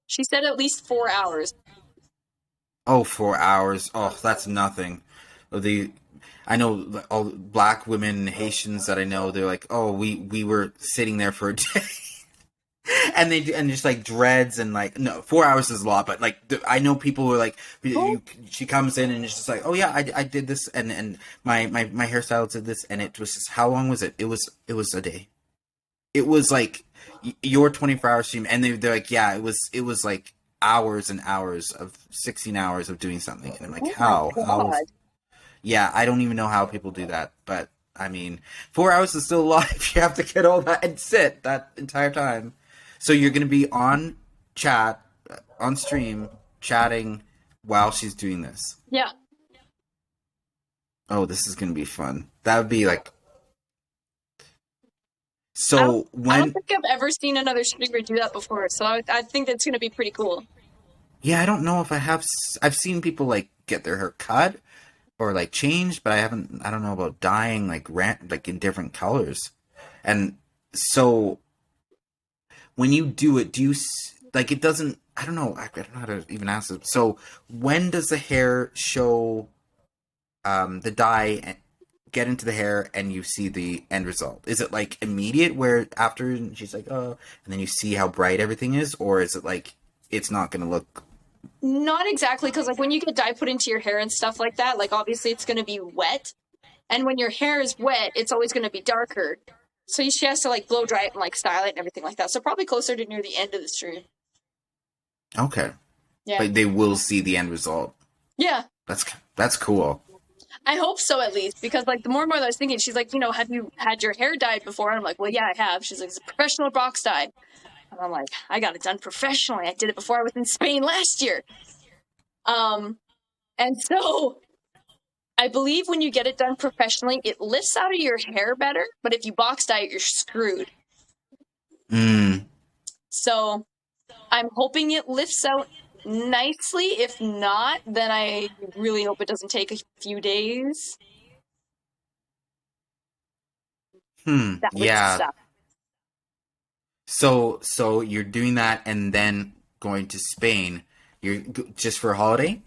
She said at least 4 hours. Oh, 4 hours. Oh, that's nothing. The I know all black women, Haitians that I know, they're like, oh, we were sitting there for a day. And just like dreads and like no 4 hours is a lot, but like I know people who are like she comes in and it's just like, oh yeah, I did this and my hairstyle did this, and it was just, how long was it? It was a day. It was like your 24-hour stream, and they're like, yeah, it was like hours and hours of 16 hours of doing something, and I'm like, Oh my how god. yeah, I don't even know how people do that, but I mean, 4 hours is still a lot if you have to get all that and sit that entire time. So you're going to be on chat, on stream, chatting while she's doing this. Yeah. Oh, this is going to be fun. That would be like. I don't, So I don't when. think I've ever seen another streamer do that before, so I think that's going to be pretty cool. Yeah, I don't know if I have. I've seen people like get their hair cut or like changed, but I haven't. I don't know about dyeing like like in different colors. And so when you do it, do you like it doesn't? I don't know. I don't know how to even ask it. So when does the hair show the dye get into the hair and you see the end result? Is it like immediate where after she's like, oh, and then you see how bright everything is, or is it like it's not going to look? Not exactly, because like when you get dye put into your hair and stuff like that, like obviously it's going to be wet, and when your hair is wet, it's always going to be darker. So she has to like blow dry it and like style it and everything like that. So probably closer to near the end of the stream. Okay, Yeah. but they will see the end result. Yeah. That's cool. I hope so, at least, because like the more and more that I was thinking, she's like, have you had your hair dyed before? And I'm like, well, yeah, I have. She's like, it's a professional box dye. And I'm like, I got it done professionally. I did it before I was in Spain last year. And so I believe when you get it done professionally, it lifts out of your hair better. But if you box dye it, you're screwed. So I'm hoping it lifts out nicely. If not, then I really hope it doesn't take a few days. That would Yeah. suck. So you're doing that and then going to Spain. You're just for a holiday?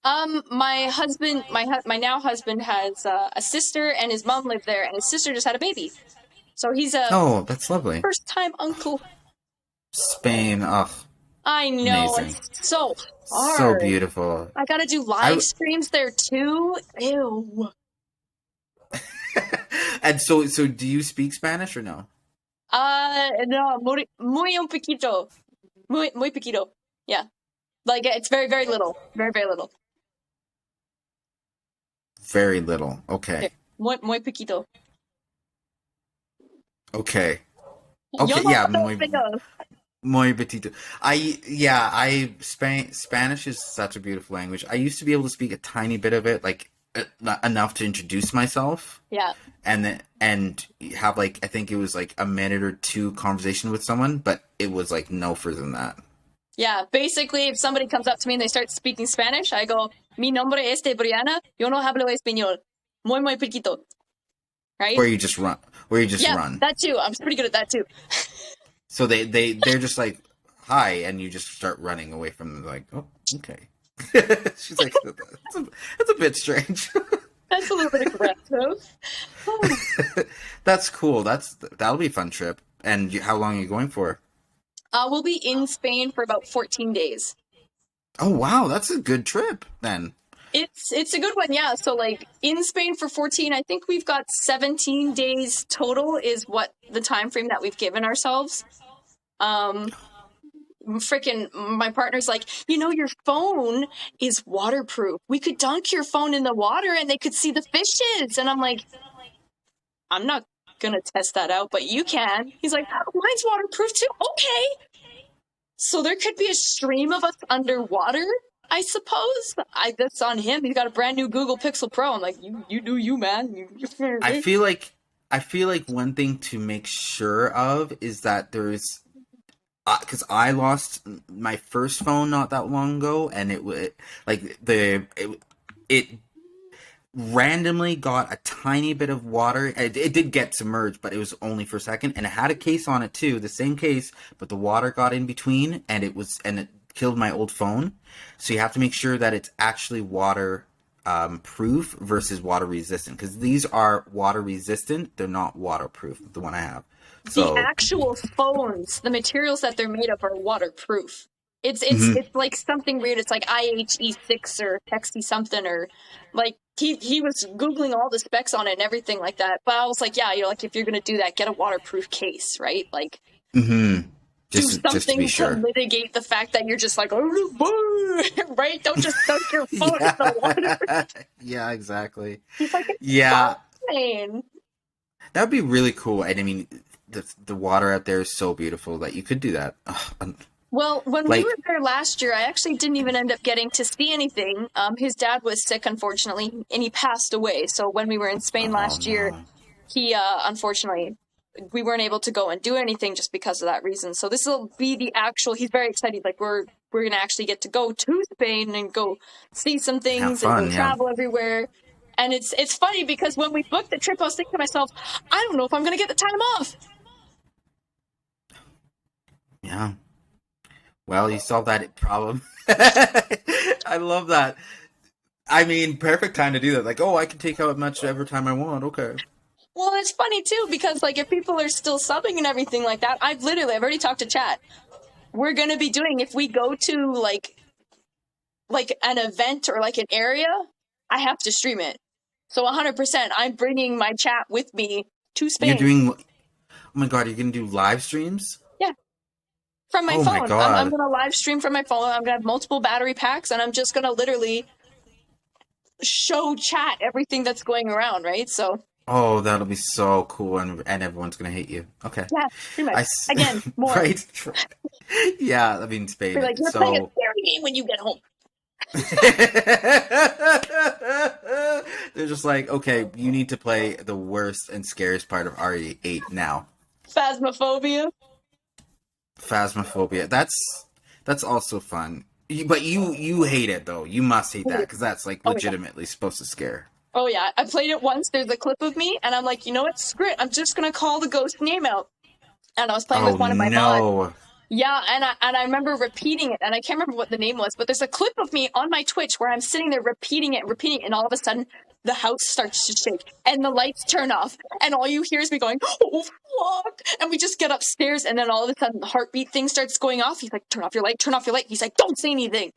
My husband, my now husband has a sister, and his mom lived there, and his sister just had a baby. So he's a Oh, that's lovely. first-time uncle. Spain. Oh, I know, amazing. it's so hard. So beautiful. I gotta do live streams there too. Ew. And so do you speak Spanish or no? No, muy un poquito. Muy poquito. Yeah. Like, it's very, very little. Very, very little. Very little. Okay. Muy poquito. Okay. Yo Okay, no yeah, hablo español. muy petito. Spanish is such a beautiful language. I used to be able to speak a tiny bit of it, like enough to introduce myself. Yeah. And have like, I think it was like a minute or two conversation with someone, but it was like no further than that. Yeah, basically, if somebody comes up to me and they start speaking Spanish, I go, mi nombre es de Brianna, yo no hablo español. Muy poquito. Right? Where you just run. Yeah, that too. I'm pretty good at that too. So they're just like, hi, and you just start running away from them, like, oh, okay. She's like, that's a bit strange. That's a little bit aggressive. That's cool. That'll be a fun trip. And how long are you going for? We'll be in Spain for about 14 days. Oh wow, that's a good trip then. It's a good one, yeah. So like in Spain for 14, I think we've got 17 days total is what the time frame that we've given ourselves. Freaking my partner's like, your phone is waterproof. We could dunk your phone in the water and they could see the fishes. And I'm like, I'm not gonna test that out, but you can. He's like, mine's waterproof too. Okay. So there could be a stream of us underwater, I suppose. That's on him. He's got a brand new Google Pixel Pro. I'm like, you do you, man. I feel like one thing to make sure of is that there's, because I lost my first phone not that long ago, and it randomly got a tiny bit of water. It did get submerged, but it was only for a second, and it had a case on it too, the same case, but the water got in between, and it killed my old phone. So you have to make sure that it's actually water proof versus water resistant, because these are water resistant, they're not waterproof. The one I have. The So actual phones, the materials that they're made of are waterproof. It's like something weird. It's like IHE6 or Hexy something, or like he was googling all the specs on it and everything like that. But I was like, yeah, like if you're gonna do that, get a waterproof case, right? Like do just to something be to sure. mitigate the fact that you're just like, oh, right? Don't just dunk your phone in the water. Yeah, exactly. He's like, it's Yeah, fine. that would be really cool. And I mean, the water out there is so beautiful that you could do that. Ugh, Well, when we like, were there last year, I actually didn't even end up getting to see anything. His dad was sick, unfortunately, and he passed away. So when we were in Spain oh last year, no. he unfortunately, we weren't able to go and do anything just because of that reason. So this will be the actual. He's very excited. Like we're gonna actually get to go to Spain and go see some Have things and go fun, yeah. travel everywhere. And it's funny because when we booked the trip, I was thinking to myself, I don't know if I'm gonna get the time off. Yeah. Well, you solved that problem. I love that. I mean, perfect time to do that. Like, oh, I can take out much every time I want. Okay. Well, it's funny too because like if people are still subbing and everything like that, I've already talked to chat. We're gonna be doing if we go to like an event or like an area, I have to stream it. So 100%, I'm bringing my chat with me to You're Spain. doing. Oh my god, you're gonna do live streams? Yeah, from my Oh my phone. I'm god. gonna live stream from my phone. I'm gonna have multiple battery packs, and I'm just gonna literally show chat everything that's going around. Right? So Oh, that'll be so cool, and everyone's gonna hate you. Okay. yeah, pretty much. I Again, more. right. Yeah, I mean Spain. You're like you're playing a scary game when you get home. They're just like, okay, you need to play the worst and scariest part of RE8 now. Phasmophobia. Phasmophobia. That's also fun. But you hate it though. You must hate that because that's like Oh, yeah. legitimately supposed to scare. Oh yeah, I played it once. There's a clip of me, and I'm like, you know what? Screw it. I'm just gonna call the ghost name out. And I was playing Oh with one of my mods. no. Yeah, and I remember repeating it, and I can't remember what the name was, but there's a clip of me on my Twitch where I'm sitting there repeating it, and all of a sudden the house starts to shake, and the lights turn off, and all you hear is me going, oh fuck! And we just get upstairs, and then all of a sudden the heartbeat thing starts going off. He's like, turn off your light, turn off your light. He's like, don't say anything.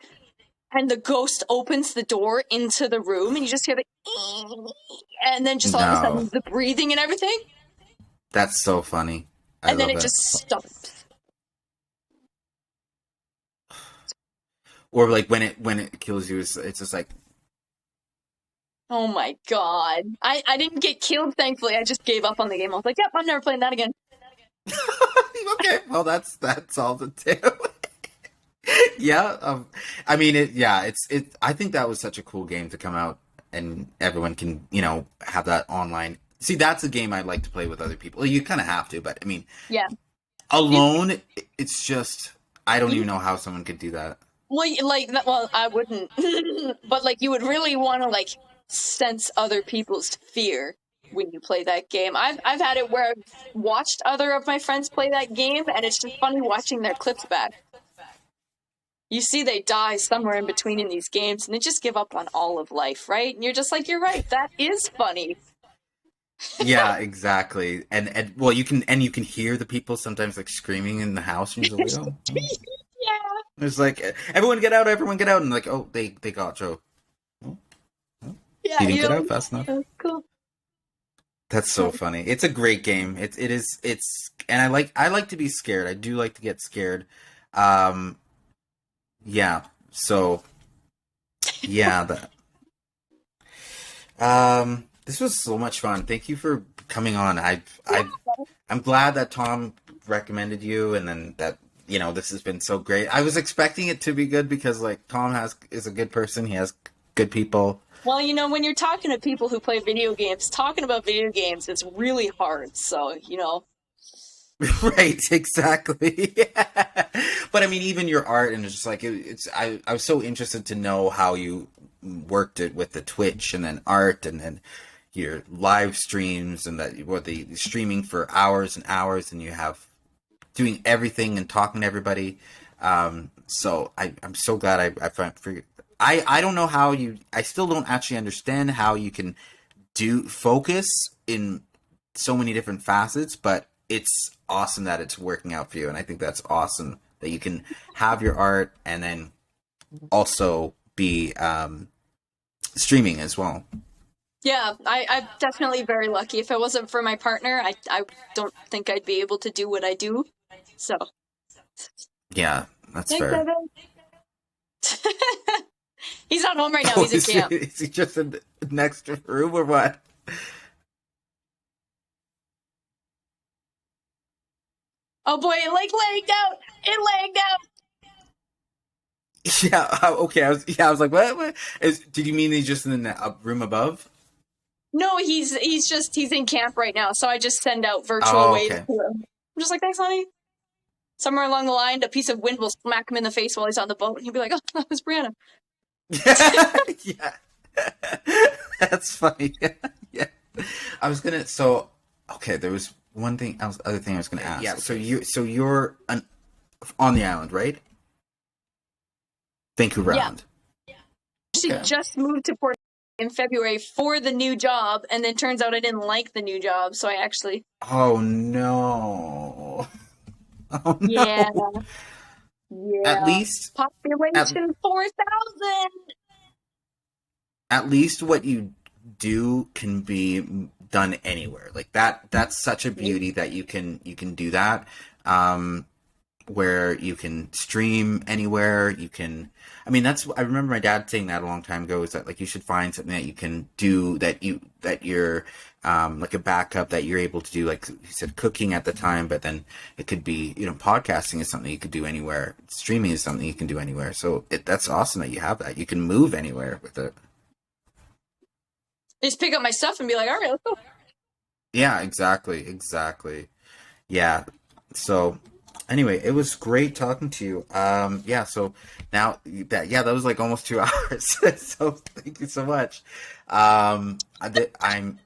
And the ghost opens the door into the room, and you just hear the, and then just all of a sudden the breathing and everything, That's so funny. I and then love it just stops. Or like when it kills you, it's just like. Oh my god. I didn't get killed, thankfully. I just gave up on the game. I was like, yep, I'm never playing that again. Okay, well that's all the tale. Yeah, I mean it's I think that was such a cool game to come out and everyone can, have that online. See, that's a game I'd like to play with other people. You kind of have to, but I mean, Yeah. alone, it's just, I don't even know how someone could do that. Well, I wouldn't. But, like, you would really want to, like, sense other people's fear when you play that game. I've had it where I've watched other of my friends play that game, and it's just funny watching their clips back. You see they die somewhere in between in these games, and they just give up on all of life, right? And you're just like, you're right, that is funny. Yeah, exactly. And well, you can hear the people sometimes like screaming in the house, and you're like, oh. Yeah. It's like, everyone get out, and like, oh, they got Joe. Yeah, He didn't get out fast enough. That's cool. That's so funny. It's a great game. It is, and I like to be scared. I do like to get scared. Yeah. So, yeah, this was so much fun. Thank you for coming on. I'm glad that Tom recommended you, and then that, this has been so great. I was expecting it to be good because like Tom is a good person. He has good people. Well, when you're talking to people who play video games, talking about video games, it's really hard. So, Right, exactly. But I mean, even your art, and it's just like I was so interested to know how you worked it with the Twitch and then art and then your live streams and that the streaming for hours and hours, and you have doing everything and talking to everybody. So I'm so glad I found for I don't know how I still don't actually understand how you can do focus in so many different facets, but it's awesome that it's working out for you. And I think that's awesome that you can have your art and then also be streaming as well. Yeah, I'm definitely very lucky. If it wasn't for my partner, I don't think I'd be able to do what I do. So. Yeah, that's Thanks, fair. Evan. He's not home right now. He's at camp. Is he just in the next room or what? Oh boy, it lagged out. It lagged out. Yeah. Okay. I was like, what? Did you mean he's just in the room above? No, he's in camp right now. So I just send out virtual waves to him. I'm just like, thanks, honey. Somewhere along the line, a piece of wind will smack him in the face while he's on the boat, and he'll be like, "Oh, that was Brianna." Yeah. That's funny. Yeah. I was gonna. So, okay, there was one thing. Other thing I was gonna ask. Yeah. So you're on the island, right? Vancouver Island. She just moved to Port in February for the new job, and then turns out I didn't like the new job, so I actually. Oh no. Oh no. Yeah. At least population 4,000. At least what you do can be done anywhere. Like that's such a beauty that you can do that. Where you can stream anywhere. You can. I mean, I remember my dad saying that a long time ago. Is that like you should find something that you can do that you're like a backup that you're able to do. Like he said, cooking at the time, but then it could be podcasting is something you could do anywhere. Streaming is something you can do anywhere. So that's awesome that you have that. You can move anywhere with it. Just pick up my stuff and be like, all right, let's go. Yeah, exactly. Yeah. So anyway, it was great talking to you. Yeah, so now that was like almost 2 hours. So thank you so much. I'm thank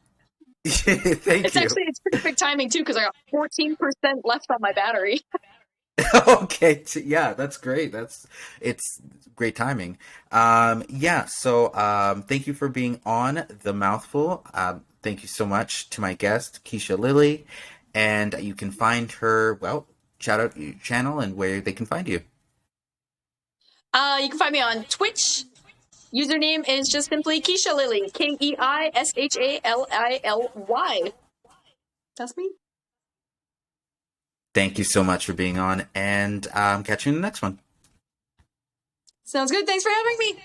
It's perfect timing too, because I got 14% left on my battery. Okay, yeah, that's great. It's great timing. Yeah, so thank you for being on The Mouthful. Thank you so much to my guest, Keishalily, and you can find her, shout out your channel and where they can find you. You can find me on Twitch. Username is just simply Keishalily, Keishalily. That's me. Thank you so much for being on, and catch you in the next one. Sounds good. Thanks for having me.